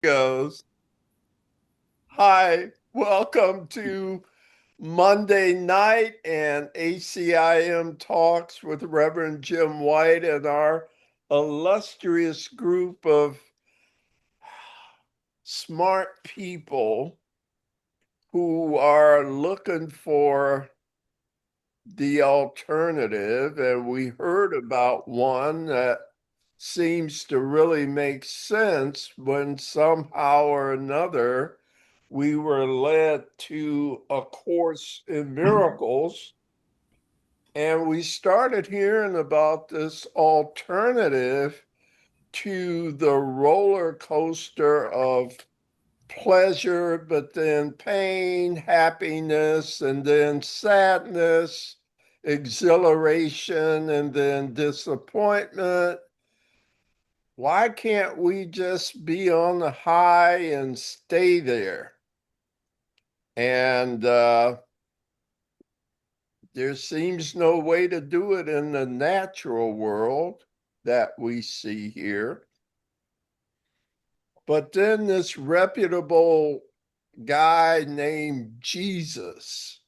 Goes. Hi, welcome to Monday night and ACIM Talks with Reverend Jim White and our illustrious group of smart people who are looking for the alternative. And we heard about one that seems to really make sense when somehow or another we were led to A Course in Miracles. And we started hearing about this alternative to the roller coaster of pleasure, but then pain, happiness, and then sadness, exhilaration, and then disappointment. Why can't we just be on the high and stay there? And there seems no way to do it in the natural world that we see here. But then this reputable guy named Jesus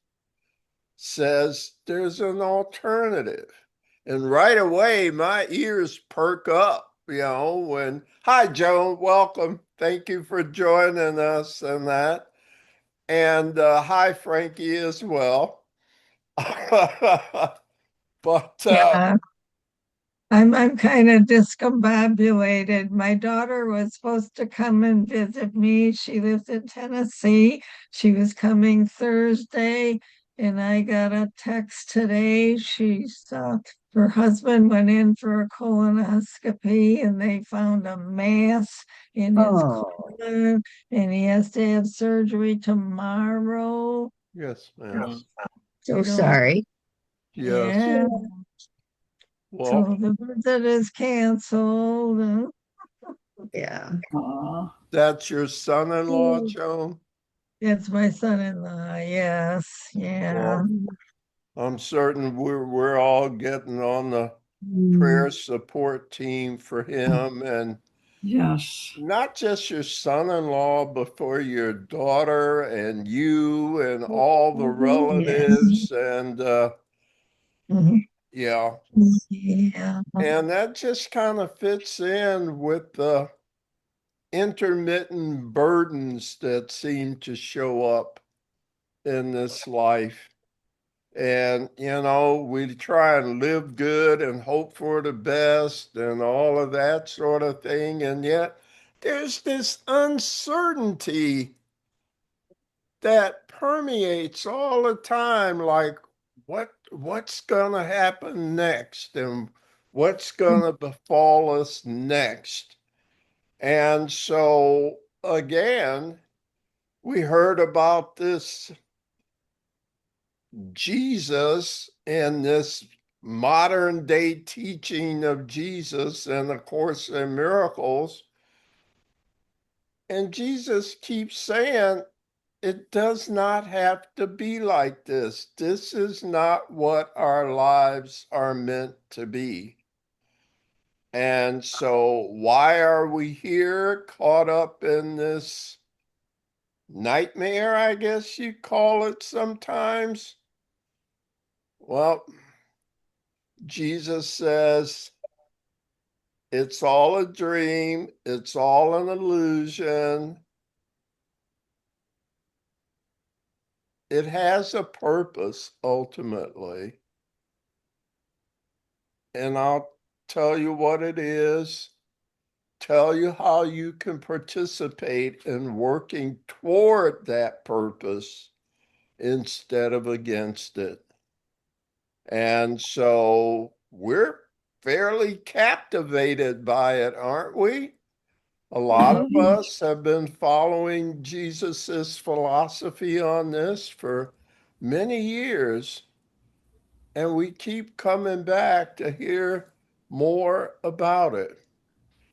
says there's an alternative. And right away, my ears perk up, when, hi, Joan, welcome. Thank you for joining us and that. And hi, Frankie, as well. But Yeah, I'm kind of discombobulated. My daughter was supposed to come and visit me. She lives in Tennessee. She was coming Thursday, and I got a text today. Her husband went in for a colonoscopy, and they found a mass in his Oh, colon, and he has to have surgery tomorrow. yes, ma'am. oh, They so don't. sorry. Yes. Yeah. Well, So the visit is canceled. Yeah. Aw. that's your son-in-law, Joan? It's my son-in-law. Yes. Yeah. Well, I'm certain we're all getting on the Mm, prayer support team for him, and yes. not just your son-in-law, but for your daughter and you and all the Yes. relatives. And Mhm. yeah, Yeah. and that just kind of fits in with the intermittent burdens that seem to show up in this life. And, we try and live good and hope for the best and all of that sort of thing. And yet there's this uncertainty that permeates all the time, like what's gonna happen next and what's gonna befall us next. And so again, we heard about this Jesus and this modern day teaching of Jesus and of course in miracles. And Jesus keeps saying it does not have to be like this. This is not what our lives are meant to be. And so, why are we here caught up in this nightmare, I guess you call it sometimes? Well, Jesus says it's all a dream, it's all an illusion. It has a purpose ultimately. And I'll tell you what it is, tell you how you can participate in working toward that purpose instead of against it. And so we're fairly captivated by it, aren't we? A lot of Mhm. us have been following Jesus's philosophy on this for many years, and we keep coming back to hear more about it.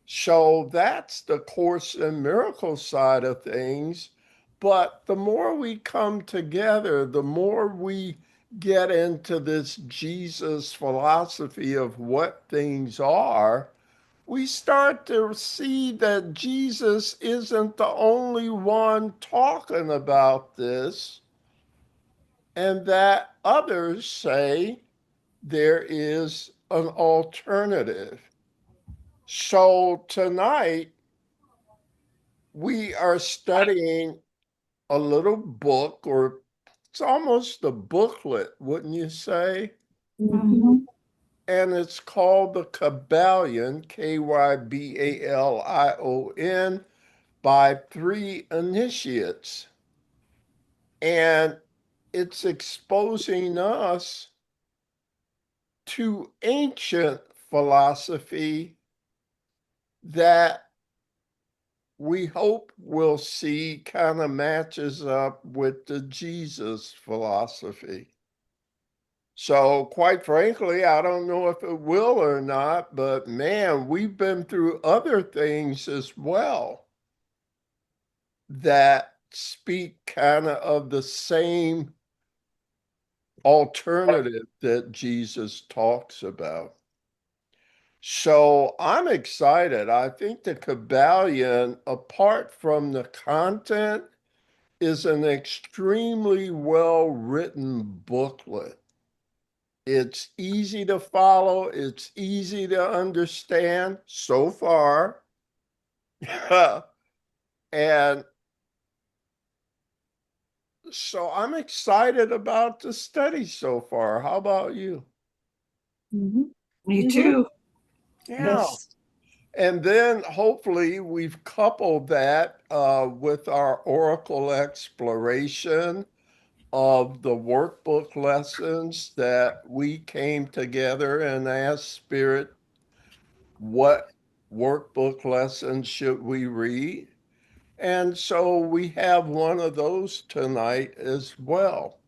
So that's the Course in Miracles side of things. But the more we come together, the more we get into this Jesus philosophy of what things are, we start to see that Jesus isn't the only one talking about this, and that others say there is an alternative. So tonight, we are studying a little book, or it's almost a booklet, wouldn't you say? Mhm. And it's called the Kybalion, Kybalion, by three initiates. And it's exposing us to ancient philosophy that we hope we'll see kind of matches up with the Jesus philosophy. So, quite frankly, I don't know if it will or not, but man, we've been through other things as well that speak kind of the same alternative that Jesus talks about. So I'm excited. I think the Kybalion, apart from the content, is an extremely well written booklet. It's easy to follow, it's easy to understand so far. And so I'm excited about the study so far. How about you? Mhm. Me Mhm. too. Yeah. Yes. And then hopefully we've coupled that with our Oracle exploration of the workbook lessons that we came together and asked Spirit, what workbook lessons should we read? And so we have one of those tonight as well.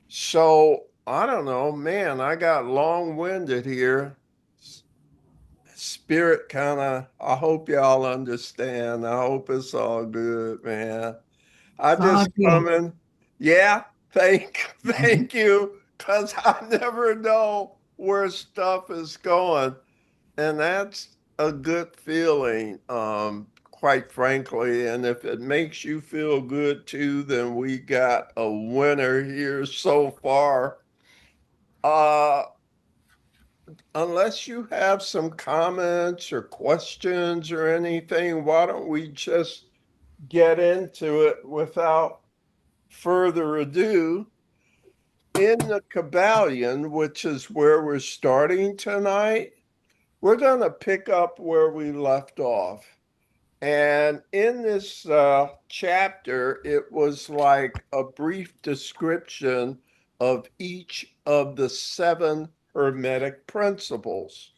So I don't know, man, I got long-winded here. Spirit kind of, I hope y'all understand. I hope it's all good, man. I Ah, just good. come in. Yeah, thank you, because I never know where stuff is going. And that's a good feeling, quite frankly. And if it makes you feel good too, then we got a winner here so far. Uh, unless you have some comments or questions or anything, why don't we just get into it without further ado? In the Kybalion, which is where we're starting tonight, we're going to pick up where we left off. And in this chapter, it was like a brief description of each of the seven Hermetic principles.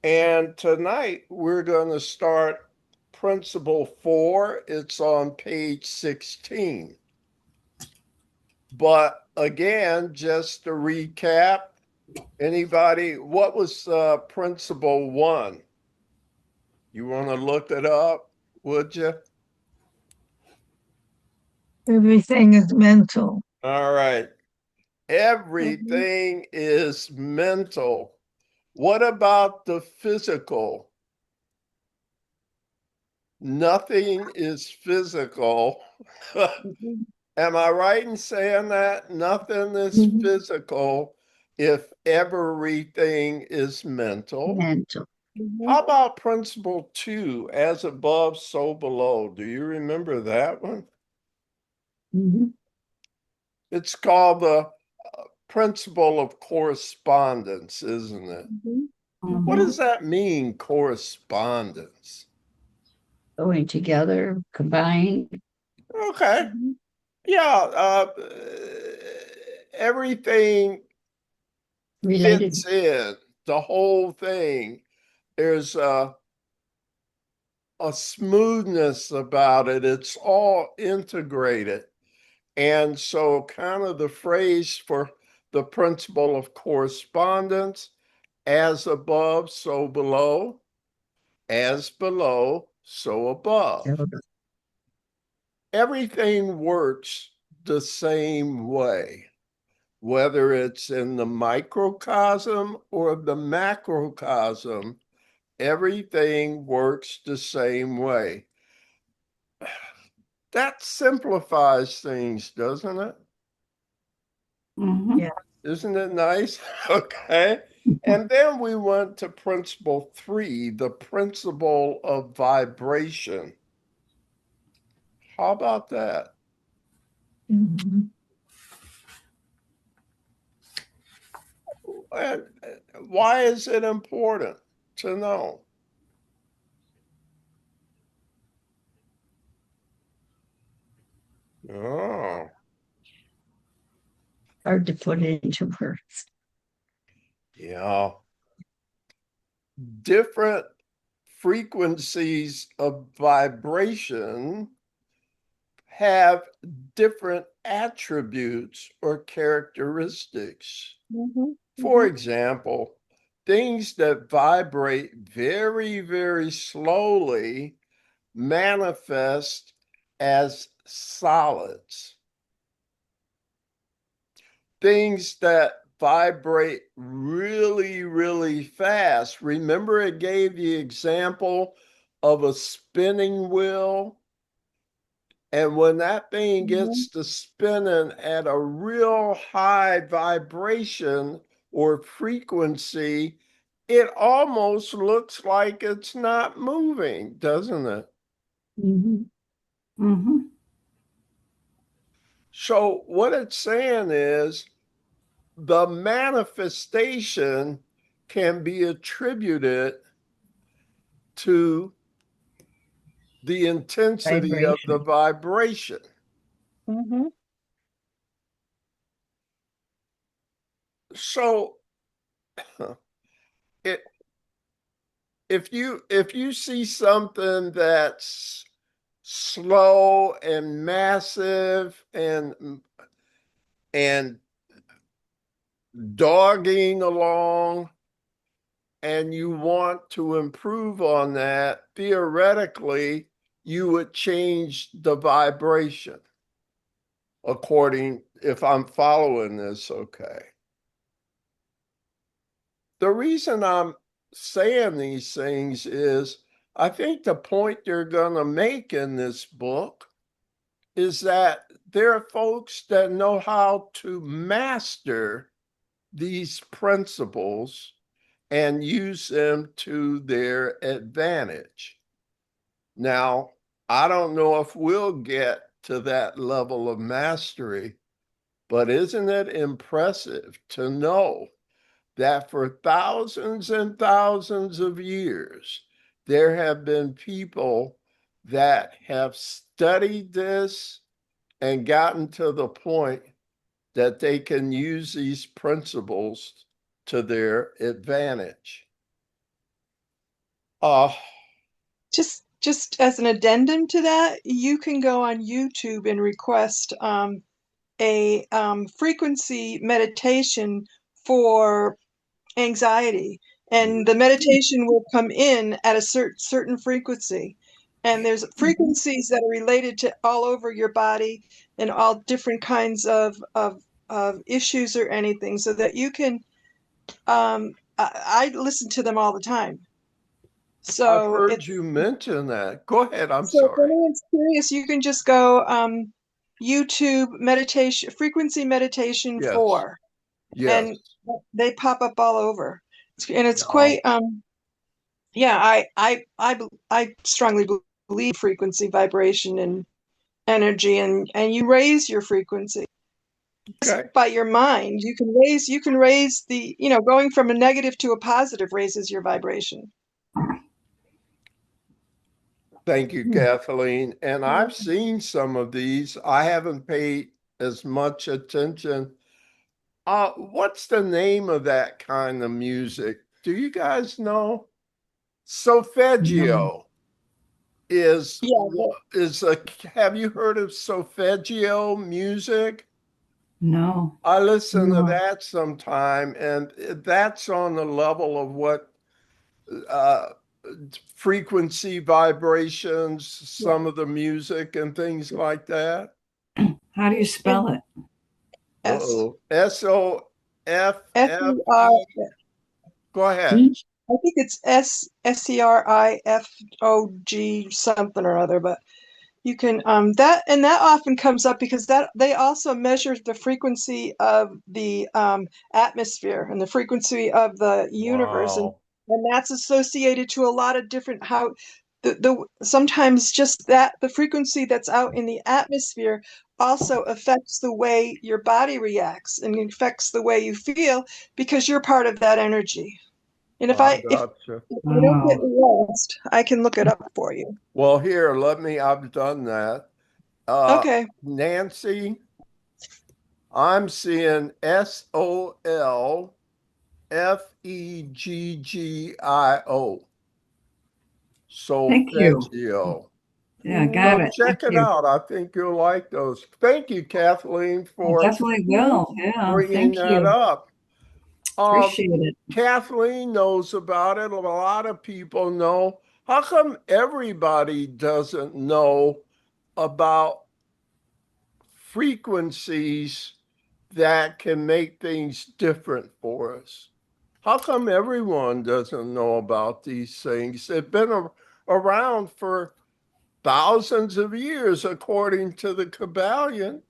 And tonight, we're going to start principle 4. It's on page 16. But again, just to recap, anybody, what was principle 1? You want to look it up, would you? Everything is mental. All right. Mhm. Everything is mental. What about the physical? Nothing is physical. Mhm. Am I right in saying that? Nothing is Mhm. physical if everything is mental. Mental. Mhm. How about principle 2, as above, so below? Do you remember that one? Mhm. It's called the principle of correspondence, isn't it? Mhm. What Mhm. does that mean, correspondence? Going together, combined. Okay. Mhm. Yeah. Everything Related. fits in, the whole thing. There's a smoothness about it. It's all integrated. And so, kind of the phrase for the principle of correspondence, as above, so below, as below, so above. Everything works the same way, whether it's in the microcosm or the macrocosm. everything works the same way. That simplifies things, doesn't it? Mhm. Yeah. Isn't it nice? Okay. And then we went to principle 3, the principle of vibration. How about that? Mhm. And why is it important to know? Oh, Hard to put into words. yeah. Different frequencies of vibration have different attributes or characteristics. For example, things that vibrate very, very slowly manifest as solids. Things that vibrate really, really fast. Remember, it gave the example of a spinning wheel. And when that thing gets to spinning at a real high vibration or frequency, it almost looks like it's not moving, doesn't it? Mhm. Mhm. So, what it's saying is the manifestation can be attributed to the intensity of the Vibration. vibration. Mhm. So, it, if you see something that's slow and massive and dogging along, and you want to improve on that, theoretically you would change the vibration, according, if I'm following this okay. The reason I'm saying these things is I think the point they're going to make in this book is that there are folks that know how to master these principles and use them to their advantage. Now, I don't know if we'll get to that level of mastery, but isn't it impressive to know that for thousands and thousands of years, there have been people that have studied this and gotten to the point that they can use these principles to their advantage. Uh, Just as an addendum to that, you can go on YouTube and request a frequency meditation for anxiety, and the meditation will come in at a certain frequency. And there's frequencies that are related to all over your body and all different kinds of issues or anything, so that you can. I listen to them all the time. I've So heard it's you mention that. Go ahead. I'm so if sorry. anyone's curious, you can just go YouTube meditation frequency meditation Yes. 4, Yes. and they pop up all over. And it's Yeah. quite yeah, I strongly believe frequency, vibration, and energy, and you raise your frequency just Okay. by your mind. You can raise the, going from a negative to a positive raises your vibration. Thank you, Kathleen. And I've seen some of these. I haven't paid as much attention. What's the name of that kind of music? Do you guys know? No. Solfeggio is Yeah, is a, have you heard of solfeggio music? No. I listen to No. that sometime, and that's on the level of what uh, frequency vibrations, yeah. some of the music and things like that. How do you And spell it? S Uh-oh. SOFFE. S E R Go ahead. E? I think it's SERIFOG something or other, but you can that and that often comes up because that they also measure the frequency of the atmosphere and the frequency of the universe, Wow. and that's associated to a lot of different how the sometimes just that the frequency that's out in the atmosphere also affects the way your body reacts and affects the way you feel because you're part of that energy. And I if gotcha. I don't get Wow. lost, I can look it up for you. Well, here, I've done that. Okay. Nancy, I'm seeing SOLFEGGIO. Thank you. Solfeggio. Yeah, got So it. Thank check it you. out. I think you'll like those. Thank you, Kathleen, I for definitely Mhm. will. Yeah, bringing thank that you. up. Um, Appreciate it. Kathleen knows about it. A lot of people know. How come everybody doesn't know about frequencies that can make things different for us? How come everyone doesn't know about these things? They've been around for thousands of years, according to the Kybalion.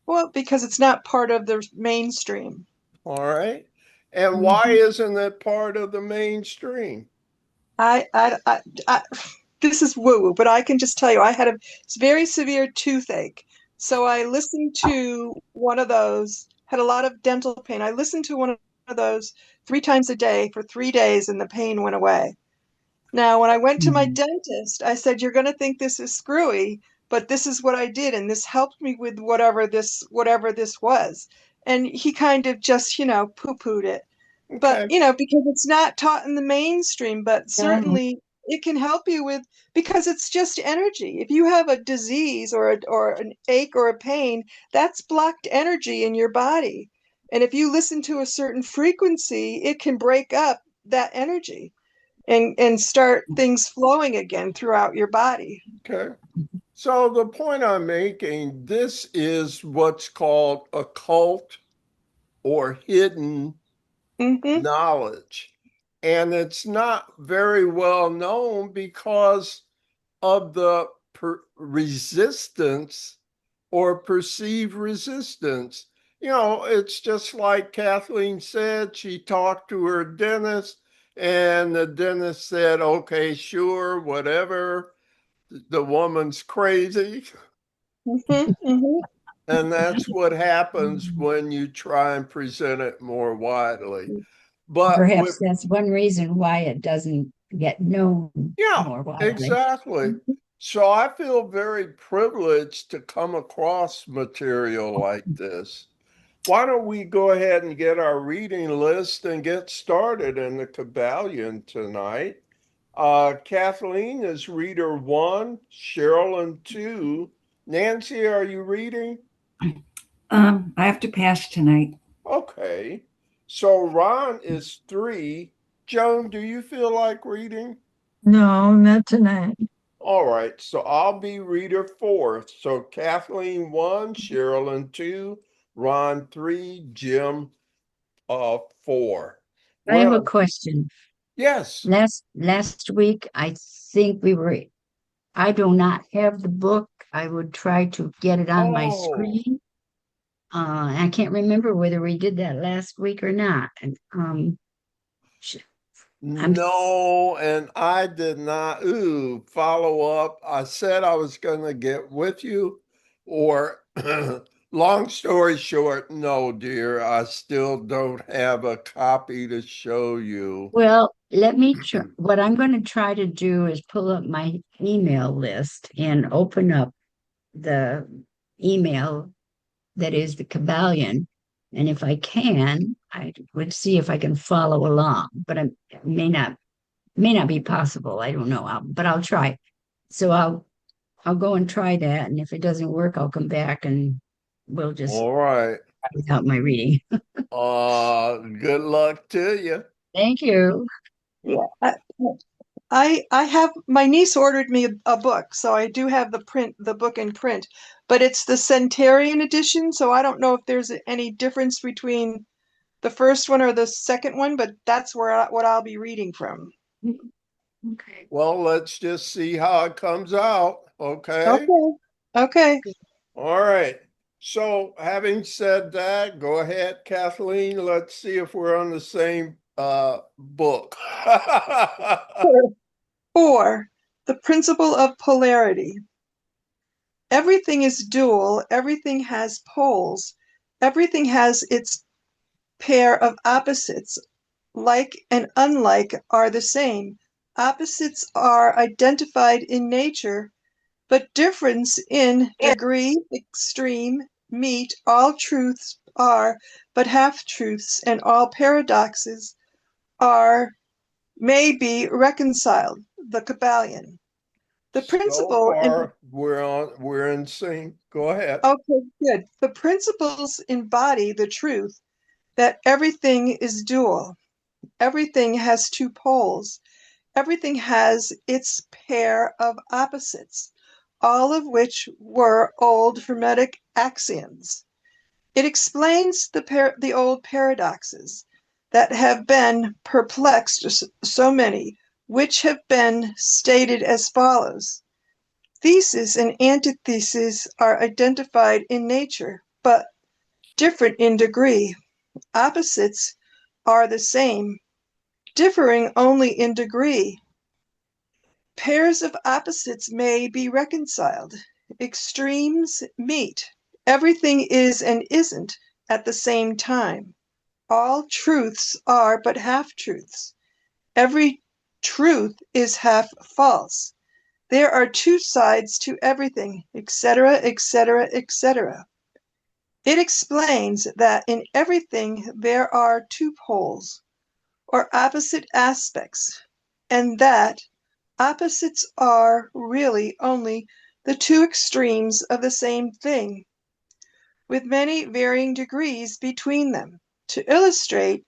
Well, because it's not part of the mainstream. All right. And why Mhm. isn't it part of the mainstream? I, I, I, I this is woo woo, but I can just tell you, I had a very severe toothache. So I listened to one of those, had a lot of dental pain. I listened to one of those 3 times a day for 3 days, and the pain went away. Now, when I went to my Mhm. dentist, I said, "You're going to think this is screwy, but this is what I did, and this helped me with whatever this was." And he kind of just, poo-pooed it. But, Okay. because it's not taught in the mainstream, but Yeah. certainly it can help you with because it's just energy. If you have a disease or an ache or a pain, that's blocked energy in your body. And if you listen to a certain frequency, it can break up that energy and start things flowing again throughout your body. Okay. So the point I'm making, this is what's called occult or hidden Hmm. knowledge. And it's not very well known because of the resistance or perceived resistance. It's just like Kathleen said, she talked to her dentist, and the dentist said, okay, sure, whatever. The woman's crazy. Hmm. Hmm. And that's what happens when you try and present it more widely. But with Perhaps that's one reason why it doesn't get known Yeah, more widely. exactly. So I feel very privileged to come across material like this. Why don't we go ahead and get our reading list and get started in the Kybalion tonight? Kathleen is reader one, Sherilyn two. Nancy, are you reading? I have to pass tonight. Okay. So Ron is three. Joan, do you feel like reading? No, not tonight. All right, so I'll be reader four. So Kathleen one, Sherilyn two, Ron three, Jim four. I have a Well, question. yes. Last week, I do not have the book. I would try to get it on my Oh, screen. I can't remember whether we did that last week or not. And sh- I'm no, and I did not. Follow up. I said I was going to get with you, or long story short, no, dear, I still don't have a copy to show you. Well, what I'm going to try to do is pull up my email list and open up the email that is the Kybalion. And if I can, I would see if I can follow along, but it may not be possible. I don't know, but I'll try. So I'll go and try that, and if it doesn't work, I'll come back and we'll just All right. without my reading. Good luck to you. Thank you. Yeah. I have my niece ordered me a book, so I do have the book in print, but it's the Centurion edition, so I don't know if there's any difference between the first one or the second one, but that's what I'll be reading from. Okay. Well, let's just see how it comes out. Okay. Okay. Okay. All right. So having said that, go ahead, Kathleen. Let's see if we're on the same book. 4. The principle of polarity. Everything is dual, everything has poles, everything has its pair of opposites. Like and unlike are the same. Opposites are identified in nature, but difference in degree, extreme, meet. All truths are but half-truths, and all paradoxes are may be reconciled. The Kybalion. The So principle in far, we're in sync. Go ahead. Okay, good. The principles embody the truth that everything is dual. Everything has two poles. Everything has its pair of opposites, all of which were old Hermetic axioms. It explains the old paradoxes that have been perplexed so many, which have been stated as follows. Thesis and antithesis are identified in nature, but different in degree. Opposites are the same, differing only in degree. Pairs of opposites may be reconciled. Extremes meet. Everything is and isn't at the same time. All truths are but half-truths. Every truth is half false. There are two sides to everything, etc., etc., etc. It explains that in everything there are two poles, or opposite aspects, and that opposites are really only the two extremes of the same thing, with many varying degrees between them. To illustrate,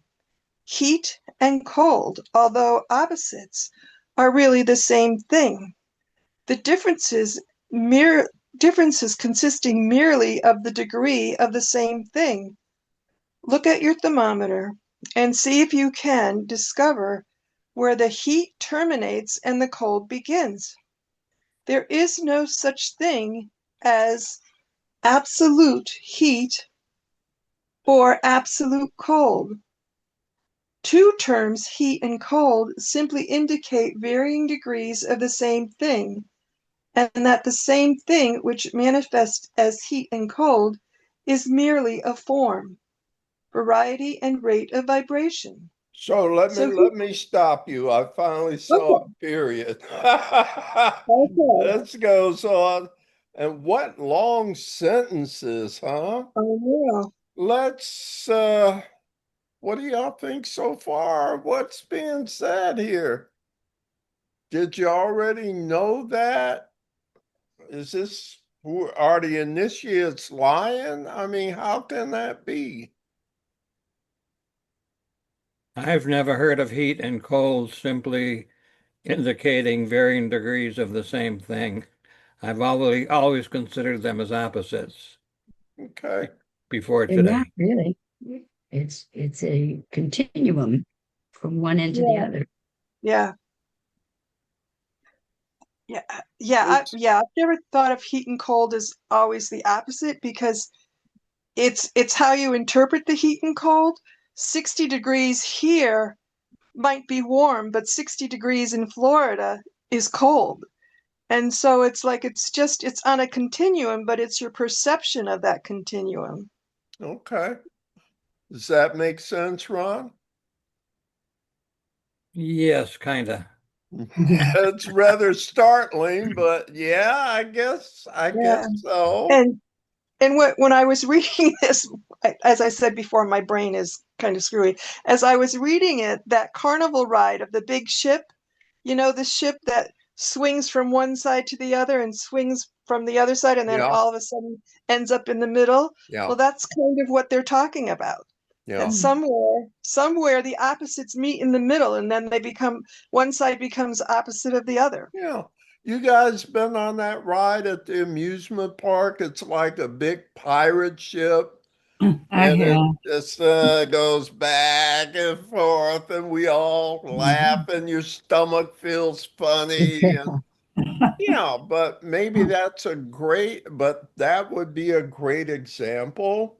heat and cold, although opposites, are really the same thing. The differences consisting merely of the degree of the same thing. Look at your thermometer and see if you can discover where the heat terminates and the cold begins. There is no such thing as absolute heat or absolute cold. Two terms, heat and cold, simply indicate varying degrees of the same thing, and that the same thing which manifests as heat and cold is merely a form, variety, and rate of vibration. So let me So, let me stop you. I finally saw okay, a period. okay, This goes on. And what long sentences, huh? yeah. Let's what do y'all think so far? What's being said here? Did you already know that? Is this who are the initiates lying? I mean, how can that be? I've never heard of heat and cold simply indicating varying degrees of the same thing. I've always considered them as opposites Okay. before They're not today. really. It's a continuum from one end to the Yeah, other. yeah, yeah, It's yeah. I've never thought of heat and cold as always the opposite because it's how you interpret the heat and cold. 60 degrees here might be warm, but 60 degrees in Florida is cold. And so it's like it's on a continuum, but it's your perception of that continuum. okay. Does that make sense, Ron? Yes, kind of. It's rather startling, but yeah, I Yeah. guess so. And when I was reading this, as I said before, my brain is kind of screwy. As I was reading it, that carnival ride of the big ship, the ship that swings from one side to the other and swings from the other side and then Yeah, all of a sudden ends up in the middle. yeah, Well, that's kind of what they're talking about. That yeah, somewhere the opposites meet in the middle and then one side becomes opposite of the other. yeah. You guys been on that ride at the amusement park? It's like a big pirate ship I And it have. just goes back and forth, and we all laugh, and your stomach feels funny. And, but maybe but that would be a great example.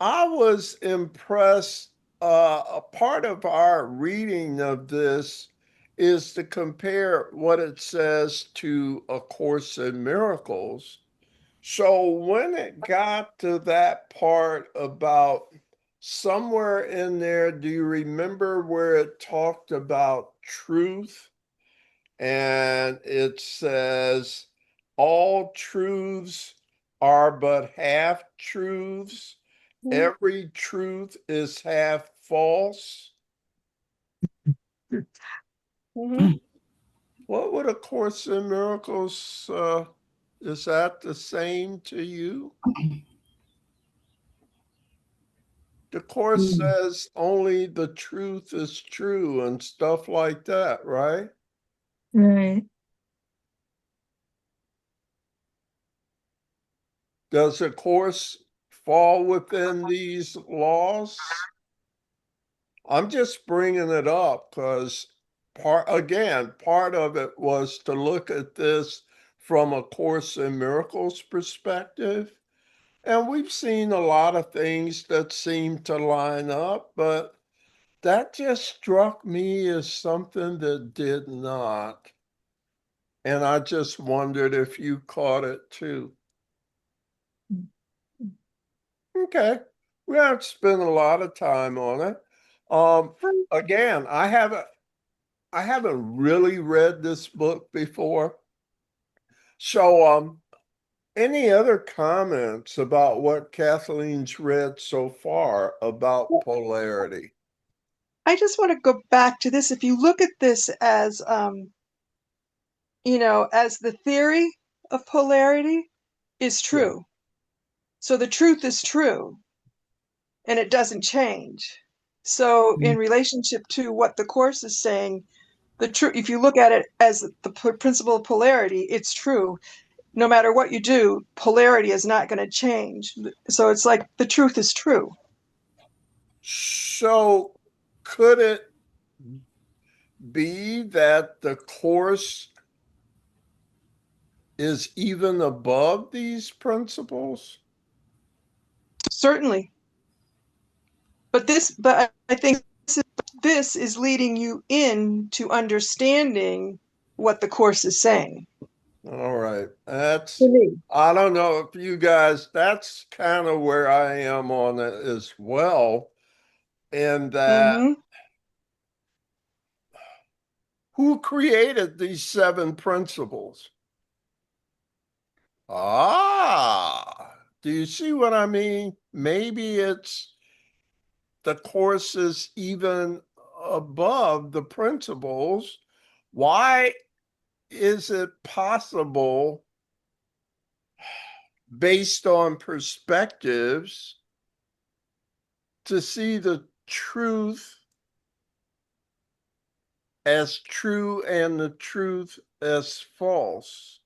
I was impressed. A part of our reading of this is to compare what it says to A Course in Miracles. So when it got to that part about somewhere in there, do you remember where it talked about truth? And it says, all truths are but half truths. Every truth is half false. Mhm. What would A Course in Miracles, is that the same to you? The Course Mm. says only the truth is true and stuff like that, right? Right. Does the Course fall within these laws? I'm just bringing it up because part of it was to look at this from A Course in Miracles perspective. And we've seen a lot of things that seem to line up, but that just struck me as something that did not. And I just wondered if you caught it too. Okay. We haven't spent a lot of time on it. Again, I haven't really read this book before. So any other comments about what Kathleen's read so far about polarity? I just want to go back to this. If you look at this as, as the theory of polarity is Yeah. true. So the truth is true and it doesn't change. So in relationship to what the course is saying, the truth, if you look at it as the principle of polarity, it's true. No matter what you do, polarity is not going to change. So it's like the truth is true. So could it be that the course is even above these principles? Certainly. But I think this is leading you in to understanding what the course is saying. All right. To me. I don't know if you guys, that's kind of where I am on it as well. And that Mm-hmm. who created these seven principles? Ah, do you see what I mean? Maybe it's the course is even above the principles. Why is it possible, based on perspectives, to see the truth as true and the truth as false?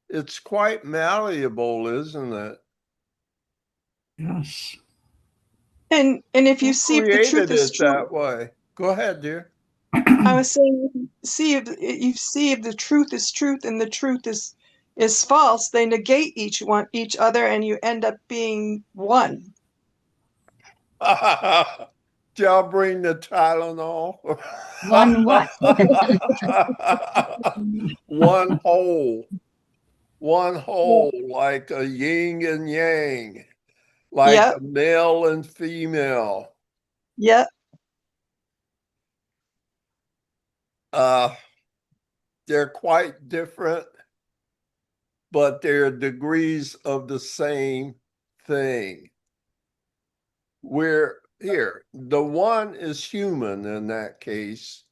It's quite malleable, isn't it? Yes. And if you Who see if the truth created is it true, that way? Go ahead, dear. I was saying, see if the truth is truth and the truth is false, they negate each other, and you end up being one. Do y'all bring the Tylenol? One what? One whole, one whole, like a yin and yang, like Yep, a male and female. yep. Uh, they're quite different, but they're degrees of the same thing. We're here. The one is human in that case.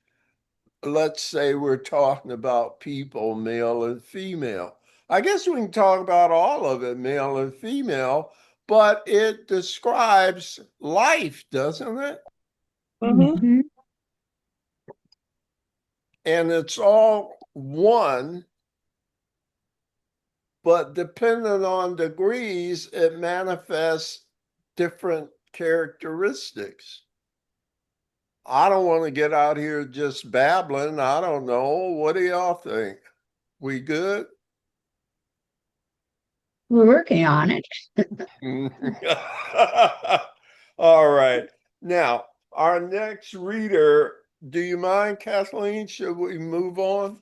Let's say we're talking about people, male and female. I guess we can talk about all of it, male and female, but it describes life, doesn't it? Mm-hmm. Mhm. And it's all one, but depending on degrees, it manifests different characteristics. I don't want to get out here just babbling. I don't know. What do y'all think? We good? We're working on it. All right. Now, our next reader, do you mind, Kathleen? Should we move on?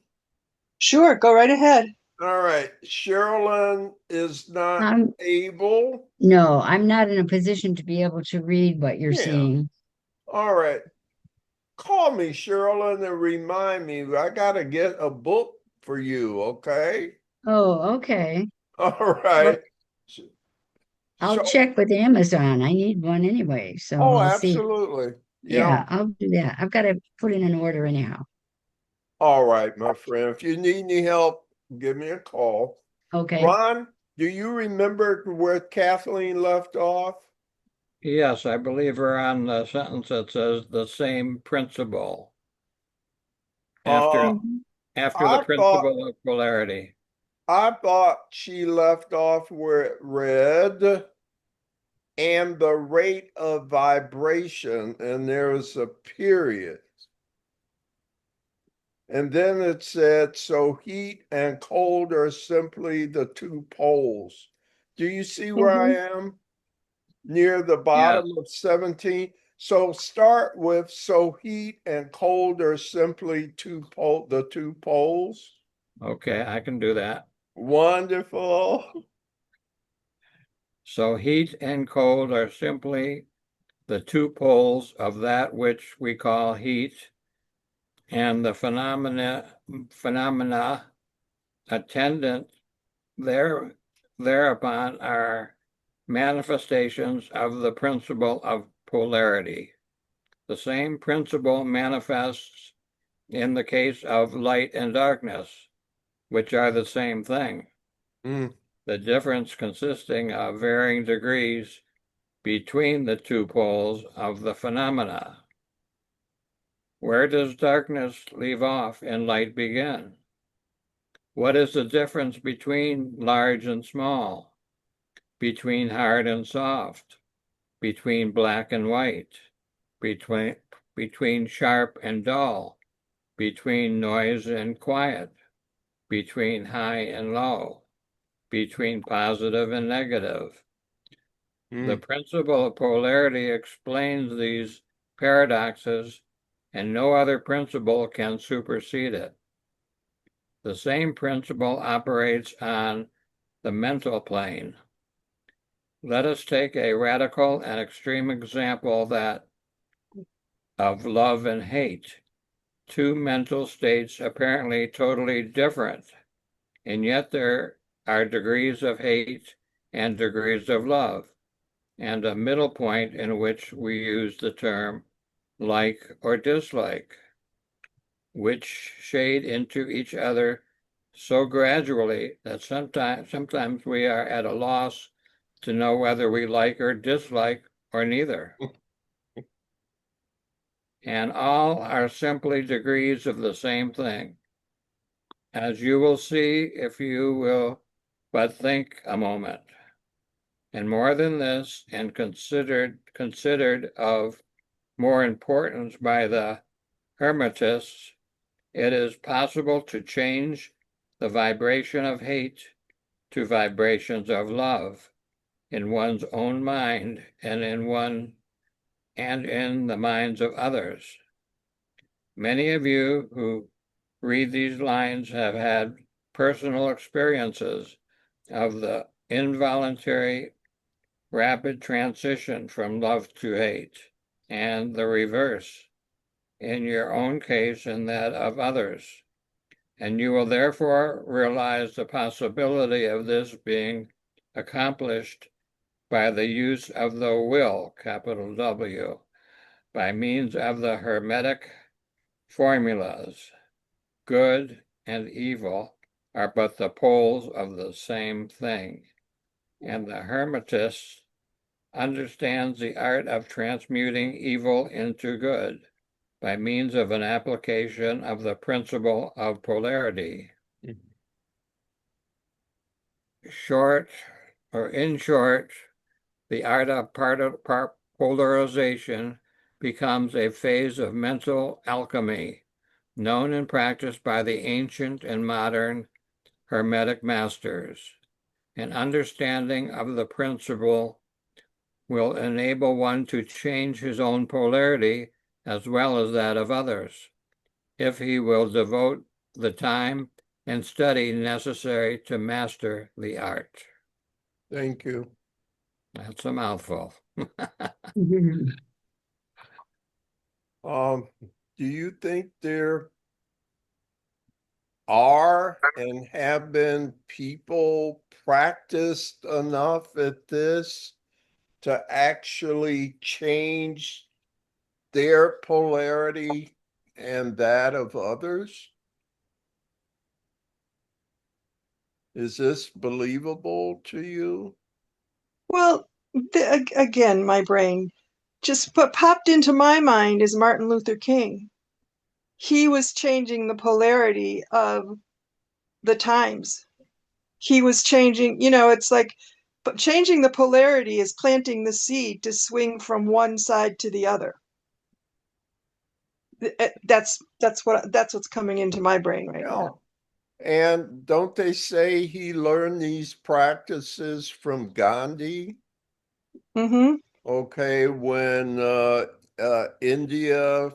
Sure, go right ahead. All right. Sherilyn is not Um, able. no, I'm not in a position to be able to read what you're Yeah. seeing. All right. Call me, Sherilyn, and remind me. I got to get a book for you, okay? Oh, okay. All Well, right. I'll So, check with Amazon. I need one anyway, so oh, I'll see. absolutely. Yeah. Yeah, I'll do that. I've got to put in an order anyhow. All right, my friend. If you need any help, give me a call. Okay. Ron, do you remember where Kathleen left off? Yes, I believe we're on the sentence that says the same principle Uh, after Mhm. after the I thought principle of polarity. she left off where it read, and the rate of vibration, and there was a period. And then it said, so heat and cold are simply the two poles. Do you see where I am? Near the Yes. bottom of 17. So start with, so heat and cold are simply the two poles. Okay, I can do that. Wonderful. So heat and cold are simply the two poles of that which we call heat, and the phenomena attendant thereupon are manifestations of the principle of polarity. The same principle manifests in the case of light and darkness, which are the same thing. Mm. The difference consisting of varying degrees between the two poles of the phenomena. Where does darkness leave off and light begin? What is the difference between large and small, between hard and soft, between black and white, between sharp and dull, between noise and quiet, between high and low, between positive and negative? The Mm. principle of polarity explains these paradoxes, and no other principle can supersede it. The same principle operates on the mental plane. Let us take a radical and extreme example that of love and hate, two mental states apparently totally different, and yet there are degrees of hate and degrees of love, and a middle point in which we use the term like or dislike, which shade into each other so gradually that sometimes we are at a loss to know whether we like or dislike or neither. And all are simply degrees of the same thing, as you will see if you will but think a moment. And more than this, and considered of more importance by the Hermetists, it is possible to change the vibration of hate to vibrations of love in one's own mind and in the minds of others. Many of you who read these lines have had personal experiences of the involuntary rapid transition from love to hate, and the reverse in your own case and that of others. And you will therefore realize the possibility of this being accomplished by the use of the will, capital W, by means of the Hermetic formulas. Good and evil are but the poles of the same thing, and the Hermetist understands the art of transmuting evil into good by means of an application of the principle of polarity. In short, the art of polarization becomes a phase of mental alchemy, known and practiced by the ancient and modern Hermetic masters. An understanding of the principle will enable one to change his own polarity as well as that of others, if he will devote the time and study necessary to master the art. Thank you. That's a mouthful. Mhm. Do you think there are and have been people practiced enough at this to actually change their polarity and that of others? Is this believable to you? Well, again, my brain just what popped into my mind is Martin Luther King. He was changing the polarity of the times. He was changing, it's like, but changing the polarity is planting the seed to swing from one side to the other. That's what's coming into my brain right Yeah. now. And don't they say he learned these practices from Gandhi? Mm-hmm. Okay, when India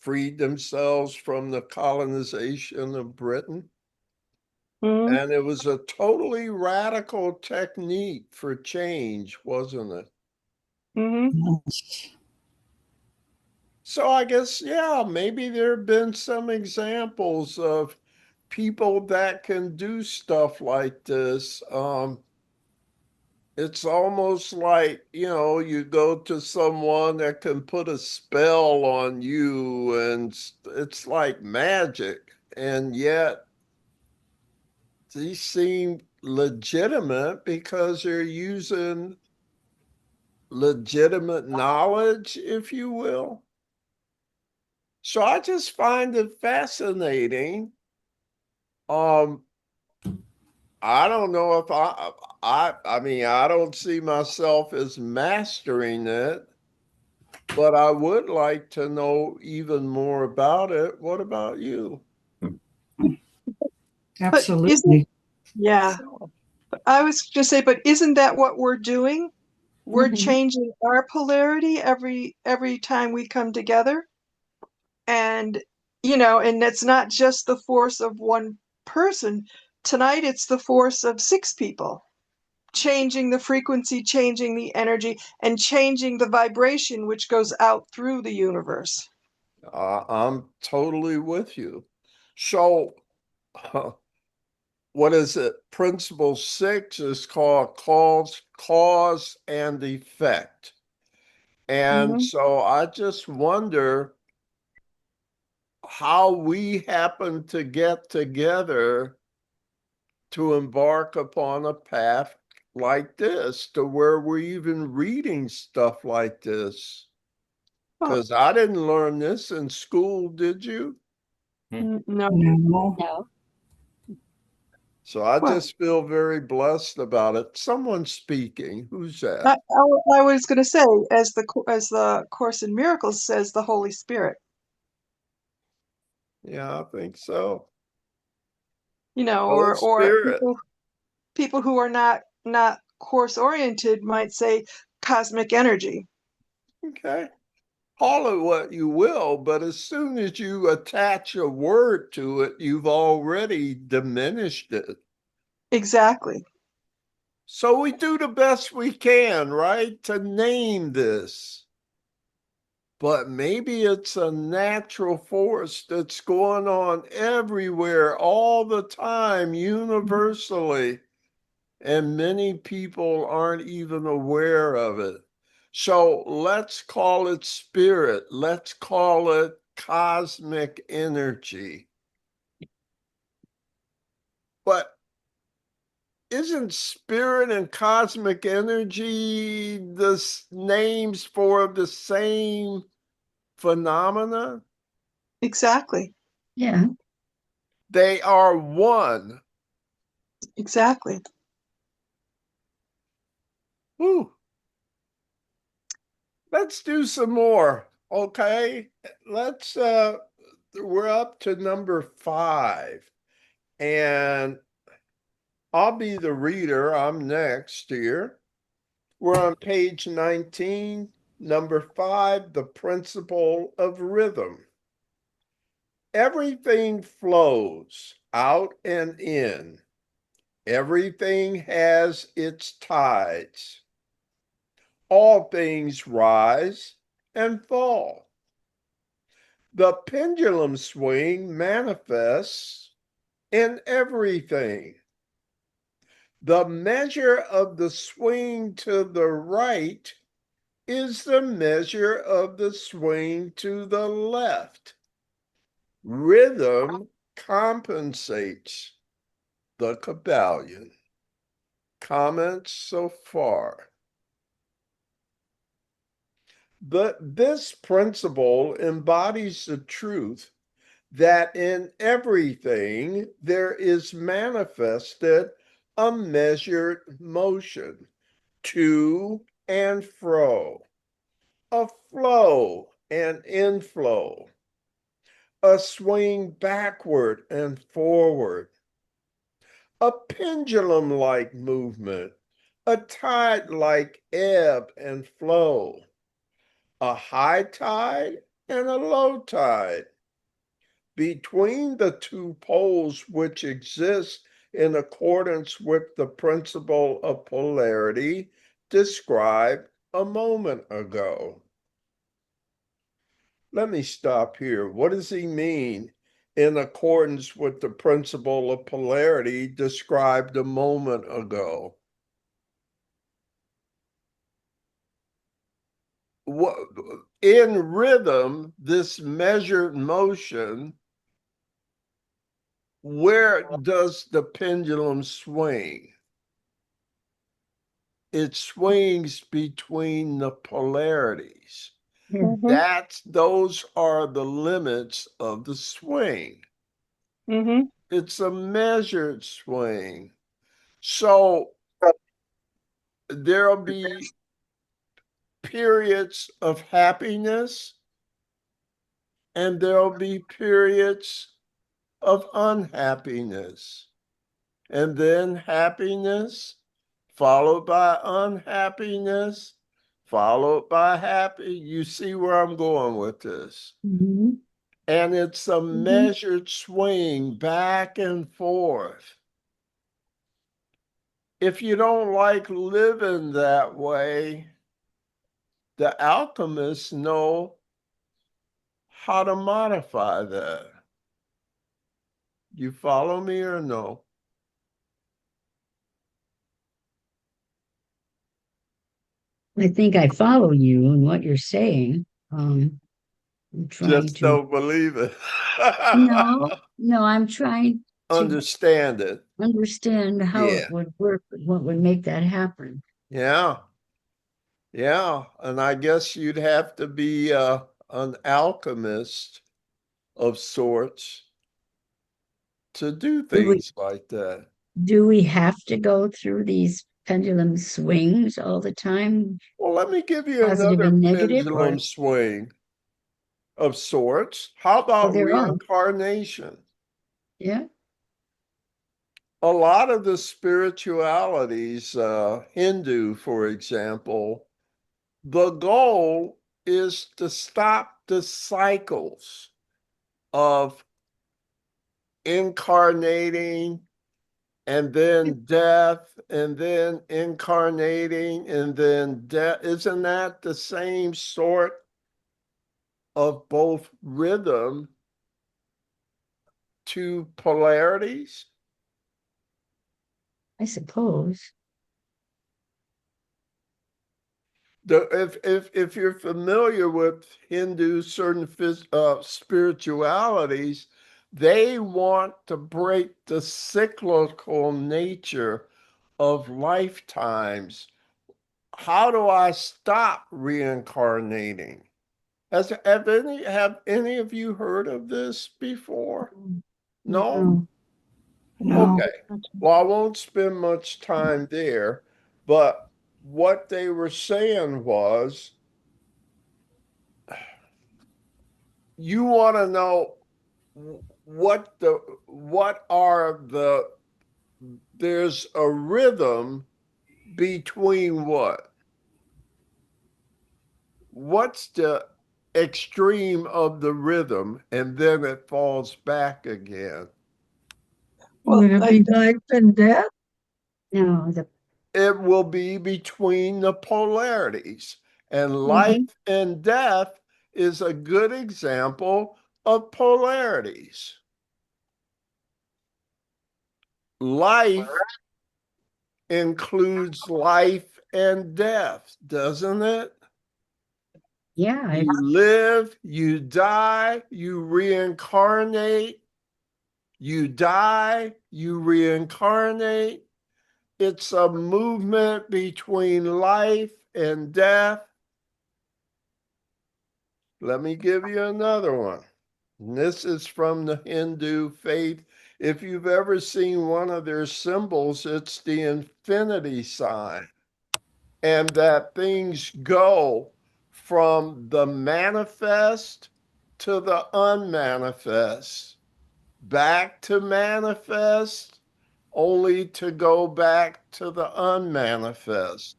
freed themselves from the colonization of Britain. Mm-hmm. And it was a totally radical technique for change, wasn't it? Mm-hmm. So I guess, yeah, maybe there have been some examples of people that can do stuff like this. It's almost like, you go to someone that can put a spell on you, and it's like magic. And yet these seem legitimate because they're using legitimate knowledge, if you will. So I just find it fascinating. Um, I don't know if I mean, I don't see myself as mastering it, but I would like to know even more about it. What about you? But isn't Absolutely. yeah, I was just say, but isn't that what we're doing? We're Mhm. changing our polarity every time we come together. And and it's not just the force of one person. Tonight it's the force of six people, changing the frequency, changing the energy, and changing the vibration which goes out through the universe. I'm totally with you. So, what is it? Principle 6 is called cause and effect. And Hmm. so I just wonder how we happen to get together to embark upon a path like this, to where we're even reading stuff like this. Well, Because I didn't learn this in school, did you? no. No. No. So I Well, just feel very blessed about it. Someone speaking. Who's I, that? I, I was going to say, as the Course in Miracles says, the Holy Spirit. Yeah, I think so. Holy Or Spirit. people who are not course oriented might say cosmic energy. Okay. Call it what you will, but as soon as you attach a word to it, you've already diminished it. Exactly. So we do the best we can, right, to name this. But maybe it's a natural force that's going on everywhere, all the time, universally. And many people aren't even aware of it. So let's call it spirit. Let's call it cosmic energy. But isn't spirit and cosmic energy the names for the same phenomena? Exactly. Yeah. They are one. Exactly. Whew. Let's do some more. Okay. We're up to number 5. And I'll be the reader. I'm next here. We're on page 19, number 5, the principle of rhythm. Everything flows out and in. Everything has its tides. All things rise and fall. The pendulum swing manifests in everything. The measure of the swing to the right is the measure of the swing to the left. Rhythm compensates. The Kybalion. Comments so far. This principle embodies the truth that in everything there is manifested a measured motion to and fro, a flow and inflow, a swing backward and forward, a pendulum-like movement, a tide-like ebb and flow, a high tide and a low tide. Between the two poles which exist in accordance with the principle of polarity described a moment ago. Let me stop here. What does he mean in accordance with the principle of polarity described a moment ago? In rhythm, this measured motion, where does the pendulum swing? It swings between the polarities. Yeah. Those are the limits of the swing. Mm-hmm. It's a measured swing. So there'll be periods of happiness and there'll be periods of unhappiness. And then happiness, followed by unhappiness, followed by happy. You see where I'm going with this. Mhm. And it's a Mhm. measured swing back and forth. If you don't like living that way, the alchemists know how to modify that. You follow me or no? I think I follow you in what you're saying. I'm trying Just to, don't believe it. no, I'm trying to Understand it. understand how it Yeah. would work, what would make that happen. Yeah. Yeah. And I guess you'd have to be an alchemist of sorts to do Do we things like that. do we have to go through these pendulum swings all the time, Well, let me give you positive another and negative, or pendulum swing of sorts. How oh, about they're all, reincarnation? yeah? A lot of the spiritualities, Hindu, for example, the goal is to stop the cycles of incarnating and then death and then incarnating and then death. Isn't that the same sort of both rhythm to polarities? I suppose. If you're familiar with Hindu certain spiritualities, they want to break the cyclical nature of lifetimes. How do I stop reincarnating? Have any of you heard of this before? No? No. No. Okay. Well, I won't spend much time there, but what they were saying was, you want to know what are the, there's a rhythm between what? What's the extreme of the rhythm, and then it falls back again? Well, Would it be life and death? No, the It will be between the polarities. And life mhm. and death is a good example of polarities. Life includes life and death, doesn't it? Yeah, You live, you die, you reincarnate, you die, you reincarnate. It's a movement between life and death. Let me give you another one. And this is from the Hindu faith. If you've ever seen one of their symbols, it's the infinity sign. And that things go from the manifest to the unmanifest, back to manifest, only to go back to the unmanifest.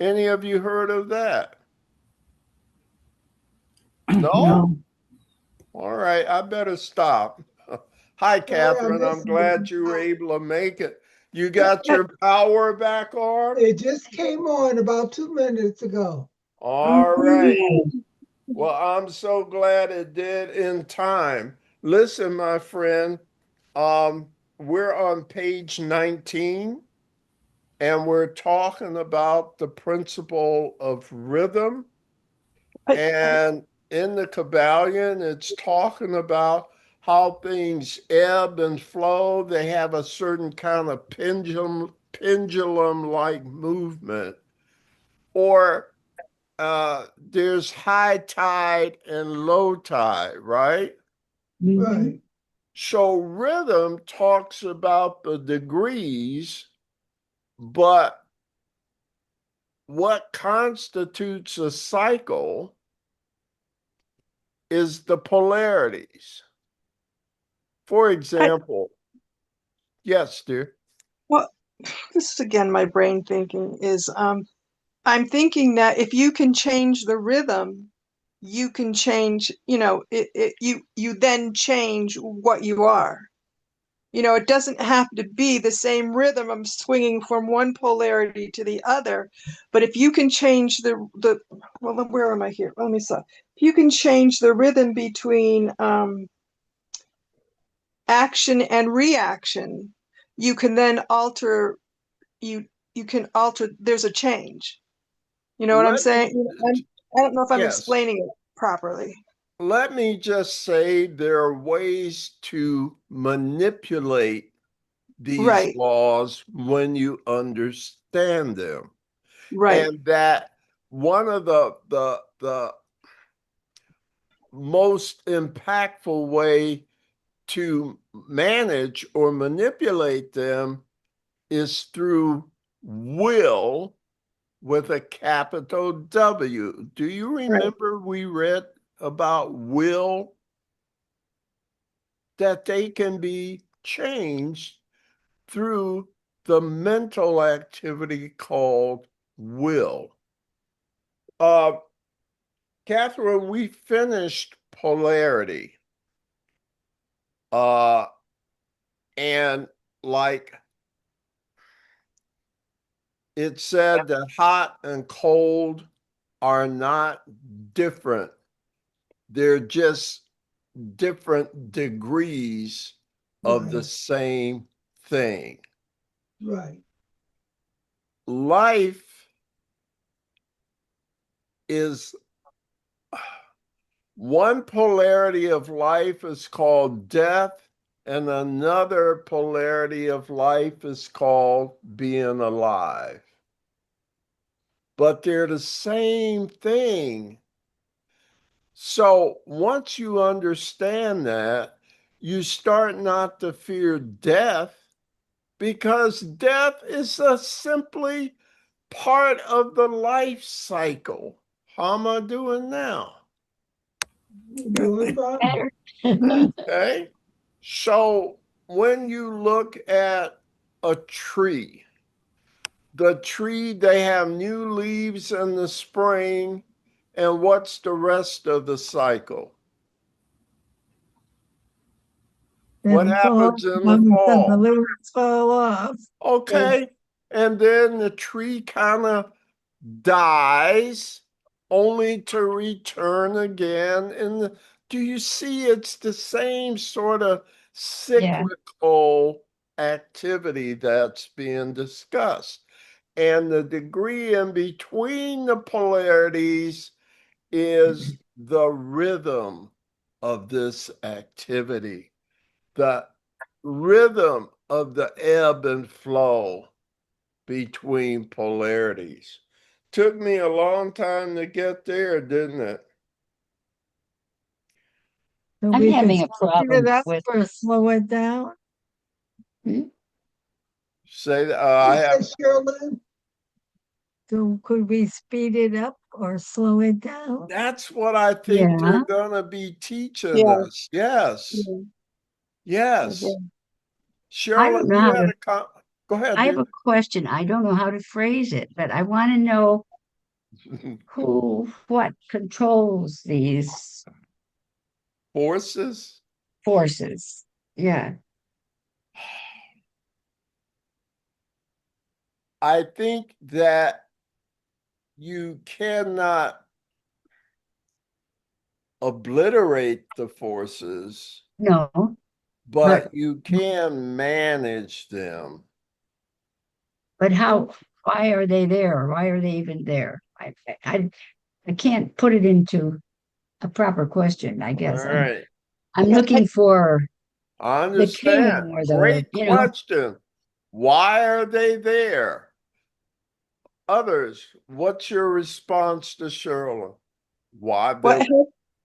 Any of you heard of that? No? No. All right, I better stop. Hi, Sorry, I Catherine. I'm missed glad it. you were able to make it. You got your power back on? It just came on about 2 minutes ago. All right. Oh, Well, I'm so glad it did in time. Listen, my friend, we're on page 19 and we're talking about the principle of rhythm. I And in the Kybalion, it's talking about how things ebb and flow. They have a certain kind of pendulum-like movement. Or there's high tide and low tide, right? mhm. Right. So rhythm talks about the degrees, but what constitutes a cycle is the polarities. For I example, yes, dear. well, this is again my brain thinking is I'm thinking that if you can change the rhythm, you can change, you then change what you are. It doesn't have to be the same rhythm. I'm swinging from one polarity to the other, but if you can change the well, where am I here? Let me see. If you can change the rhythm between action and reaction, you can then alter you you can alter. There's a change. You know what I'm Let saying? me, I don't know if I'm yes, explaining it properly. let me just say there are ways to manipulate these Right, laws when you understand them. right, And that one of the most impactful way to manage or manipulate them is through will with a capital W. Do you right. remember we read about will, that they can be changed through the mental activity called will? Uh, Catherine, we finished polarity. Uh, and like it said that hot and cold are not different. They're just different degrees of the Right. same thing. Right. Life is one polarity of life is called death, and another polarity of life is called being alive. But they're the same thing. So once you understand that, you start not to fear death because death is simply part of the life cycle. How am I doing now? Doing fine. Better. Okay. So when you look at a tree, the tree, they have new leaves in the spring. And what's the rest of the cycle? What Then fall happens in the comes and the fall? leaves fall off. Okay. And then the tree kind of dies only to return again. And do you see it's the same sort of cyclical activity that's being discussed? And the degree in between the polarities is the rhythm of this activity, the rhythm of the ebb and flow between polarities. Took me a long time to get there, didn't it? So I'm we could having a speed problem it up with. or slow it down. Say that I You have. said, Sherilyn? So could we speed it up or slow it down? That's what I think Yeah. they're gonna be teaching Yeah. us. Yes, Yeah. yes. Yeah. I don't Cheryl, know you how had to. a go ahead, I have dear. a question. I don't know how to phrase it, but I want to know what controls these Forces. forces. Yeah. I think that you cannot obliterate the forces, No, but but you can manage them. how? Why are they there? Why are they even there? I can't put it into a proper question. I All guess right. I'm Yeah, looking for I the understand. king or the, Great question. Why are they there? Others, what's your response to Shirley? Why What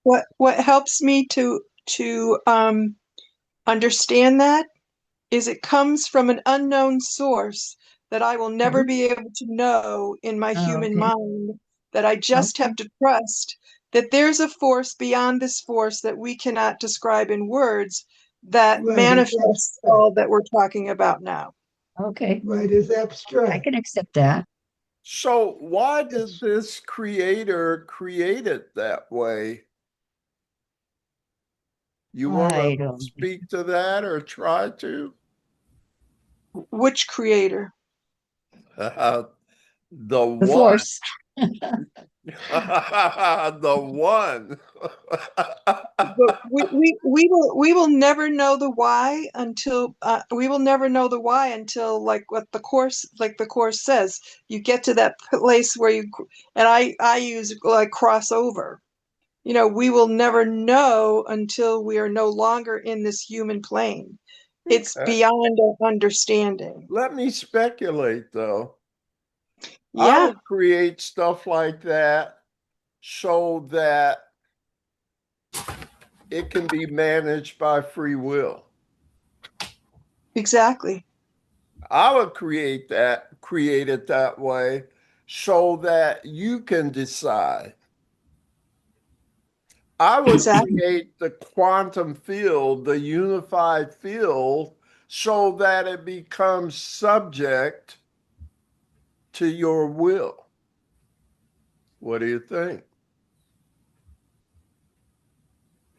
they what helps me to understand that is it comes from an unknown source that I will never be able to know in my Oh, human okay. mind, that I just Okay. have to trust that there's a force beyond this force that we cannot describe in words that Right, it's manifests abstract. all that we're talking about now. Okay. Right, it's I abstract. can accept that. So why did this creator create it that way? You want I to don't. speak to that or try to? Which creator? The The one. force. The one. But we will never know the why until we will never know the why until like the course says, you get to that place where you, and I use like crossover. You know, we will never know until we are no longer in this human plane. It's Okay. beyond our understanding. Let me speculate though. I Yeah, would create stuff like that so that it can be managed by free will. exactly. I would create it that way so that you can decide. I would Exactly. create the quantum field, the unified field, so that it becomes subject to your will. What do you think?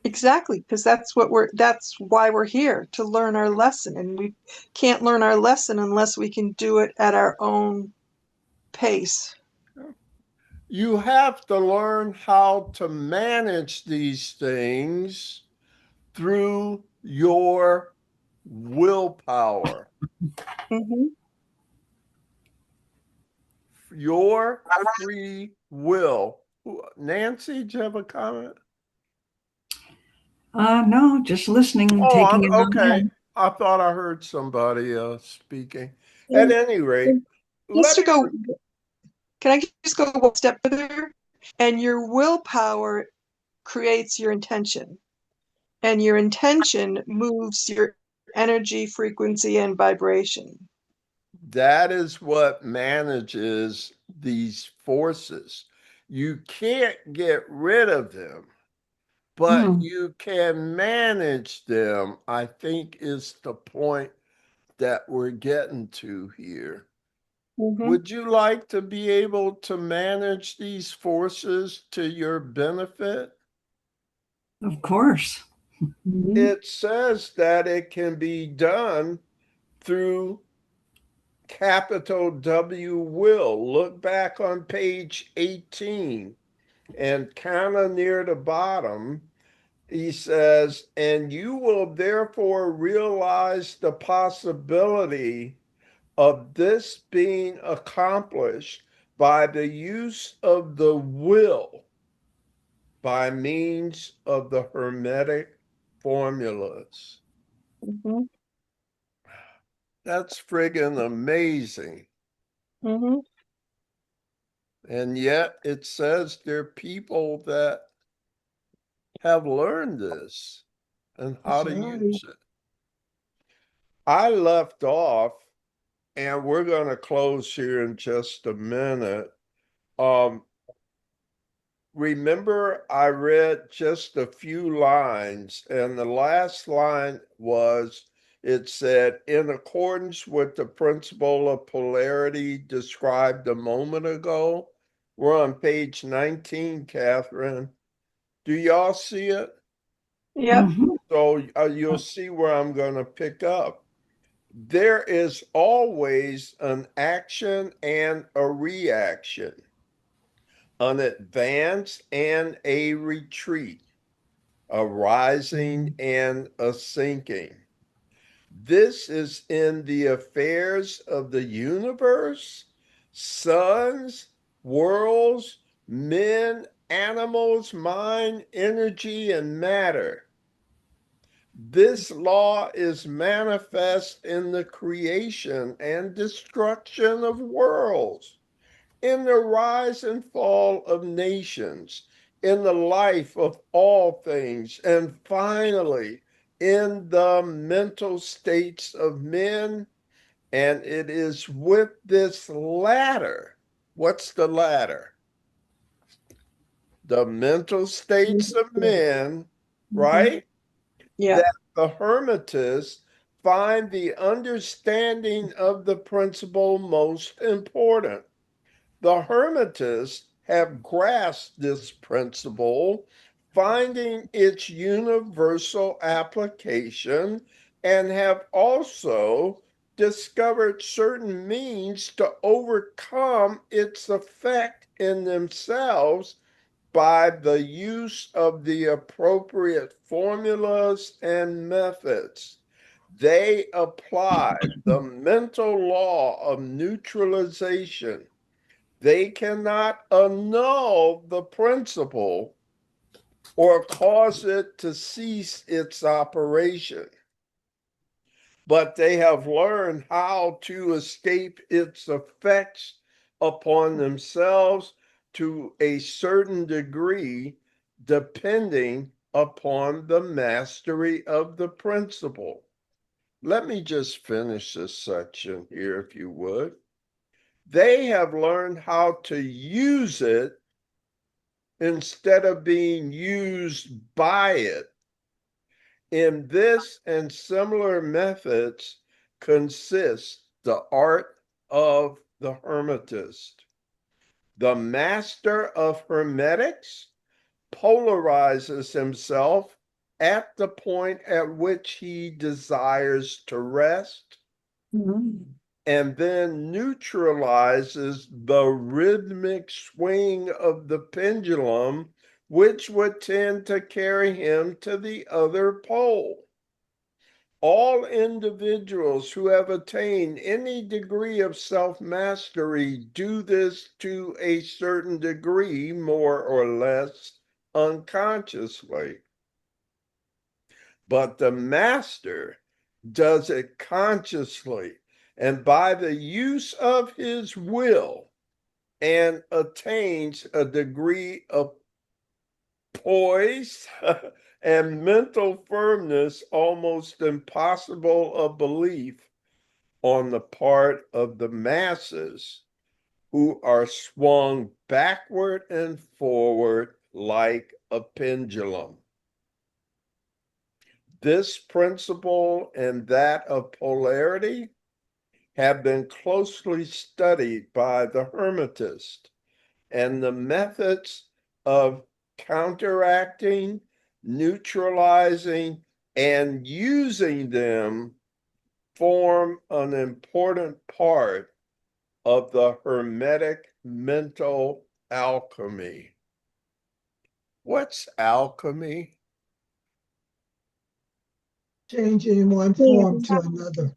Exactly, because that's why we're here, to learn our lesson, and we can't learn our lesson unless we can do it at our own pace. You have to learn how to manage these things through your willpower, Hmm. your free will. Nancy, do you have a comment? No, just listening and Oh, taking I'm it all okay. in. I thought I heard somebody speaking. At And, any rate, and just let to me. go, can I just go one step further? And your willpower creates your intention, and your intention moves your energy, frequency, and vibration. That is what manages these forces. You can't get rid of them, but you can manage them, I think is the point that we're getting to here. Would you like to be able to manage these forces to your benefit? Of course. It says that it can be done through capital W will. Look back on page 18 and kind of near the bottom, he says, and you will therefore realize the possibility of this being accomplished by the use of the will by means of the Hermetic formulas. That's friggin' amazing. And yet it says there are people that have learned this and how to use it. I left off, and we're going to close here in just a minute. Remember, I read just a few lines, and the last line was, it said, in accordance with the principle of polarity described a moment ago. We're on page 19, Catherine. Do y'all see it? Yep. So you'll see where I'm going to pick up. There is always an action and a reaction, an advance and a retreat, a rising and a sinking. This is in the affairs of the universe, suns, worlds, men, animals, mind, energy, and matter. This law is manifest in the creation and destruction of worlds, in the rise and fall of nations, in the life of all things, and finally, in the mental states of men. And it is with this latter, what's the latter? The mental states of men, right? Yeah. That the Hermetists find the understanding of the principle most important. The Hermetists have grasped this principle, finding its universal application, and have also discovered certain means to overcome its effect in themselves by the use of the appropriate formulas and methods. They apply the mental law of neutralization. They cannot annul the principle or cause it to cease its operation, but they have learned how to escape its effects upon themselves to a certain degree, depending upon the mastery of the principle. Let me just finish this section here, if you would. They have learned how to use it instead of being used by it. In this and similar methods consists the art of the Hermetist. The master of Hermetics polarizes himself at the point at which he desires to rest, and then neutralizes the rhythmic swing of the pendulum, which would tend to carry him to the other pole. All individuals who have attained any degree of self-mastery do this to a certain degree, more or less unconsciously. But the master does it consciously and by the use of his will, and attains a degree of poise and mental firmness almost impossible of belief on the part of the masses. who are swung backward and forward like a pendulum. This principle and that of polarity have been closely studied by the Hermetist, and the methods of counteracting, neutralizing, and using them form an important part of the Hermetic mental alchemy. What's alchemy? Changing one form to another.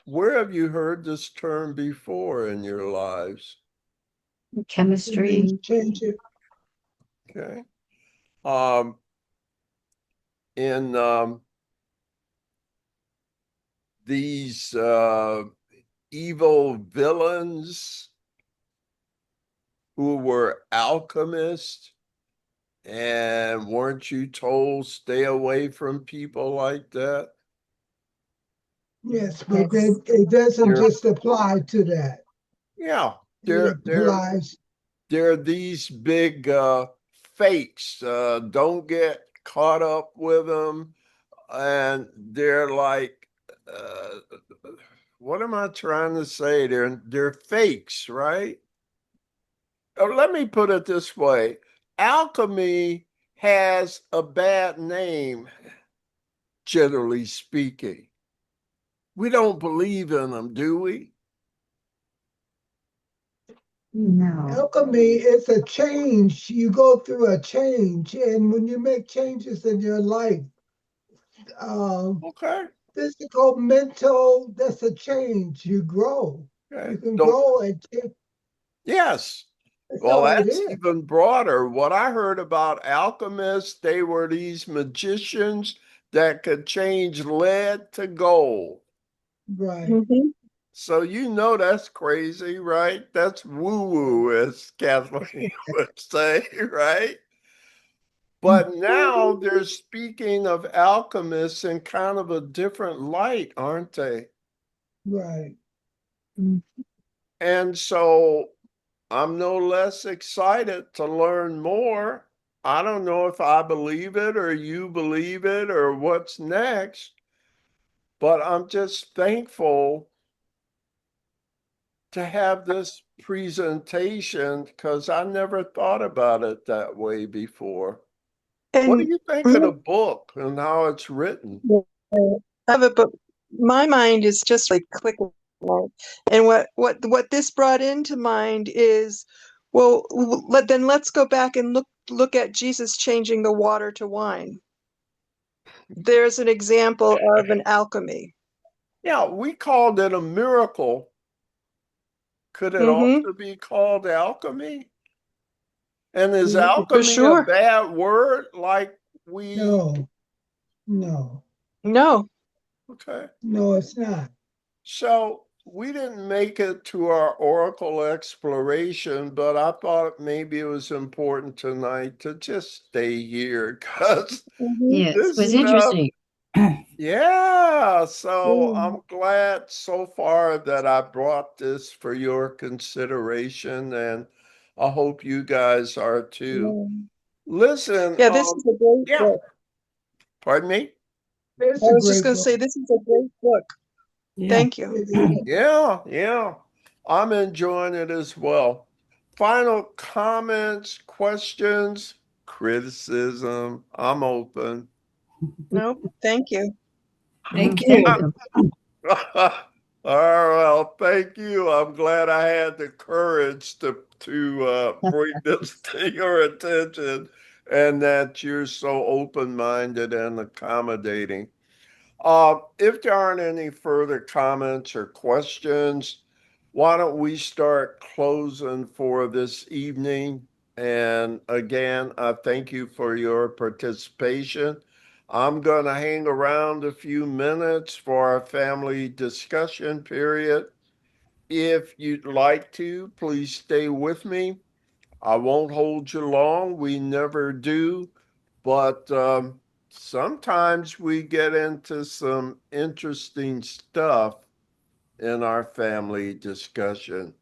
Where have you heard this term before in your lives? Chemistry. Change it. Okay. In these evil villains who were alchemists, and weren't you told stay away from people like that? Yes, but it doesn't just apply to that. Yeah, It there applies. are these big fakes. Don't get caught up with them, and they're like, uh, what am I trying to say? They're fakes, right? Let me put it this way: alchemy has a bad name, generally speaking. We don't believe in them, do we? No. Alchemy is a change. You go through a change, and when you make changes in your life, Okay. physical, mental, that's a change. You grow. Okay. You can Don't, grow and change. yes. That's Well, all it that's is. even broader. What I heard about alchemists, they were these magicians that could change lead to gold. Right. Mhm. So you know that's crazy, right? That's woo-woo, as Kathleen would say, right? But now they're speaking of alchemists in kind of a different light, aren't they? Right. And so I'm no less excited to learn more. I don't know if I believe it or you believe it or what's next, but I'm just thankful to have this presentation because I never thought about it that way before. What do And you think of the book and how it's written? I have it, but my mind is just like clicking. Right? And what this brought into mind is, well, let's go back and look at Jesus changing the water to wine. There's an example of an alchemy. Yeah, we called it a miracle. Could it Mm-hmm. also be called alchemy? And is For alchemy a sure. bad word like we, No, no, No. okay. no, it's not. So we didn't make it to our oracle exploration, but I thought maybe it was important tonight to just stay here because Mm-hmm. Yes, it this was stuff, interesting. yeah. So Mm. I'm glad so far that I brought this for your consideration, and I hope you guys are too. Listen, Yeah, this is a great yeah, book. pardon me. It's I a was just great going to book. say this is a great book. Yeah. Thank you. It is. Yeah. I'm enjoying it as well. Final comments, questions, criticism. I'm open. No, thank you. Thank Thank you. you. All right, well, thank you. I'm glad I had the courage to bring this to your attention and that you're so open-minded and accommodating. If there aren't any further comments or questions, why don't we start closing for this evening? And again, I thank you for your participation. I'm going to hang around a few minutes for our family discussion period. If you'd like to, please stay with me. I won't hold you long. We never do. But sometimes we get into some interesting stuff in our family discussion.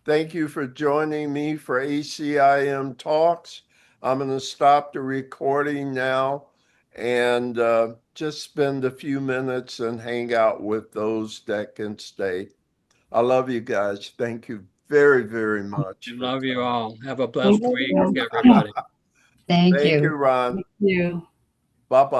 Thank you for joining me for ACIM Talks. I'm going to stop the recording now and just spend a few minutes and hang out with those that can stay. I love you guys. Thank you very, very much. I for love you coming. all. Have a blessed week, you. everybody. Thank Thank you, you. Ron. Thank you. Bye-bye.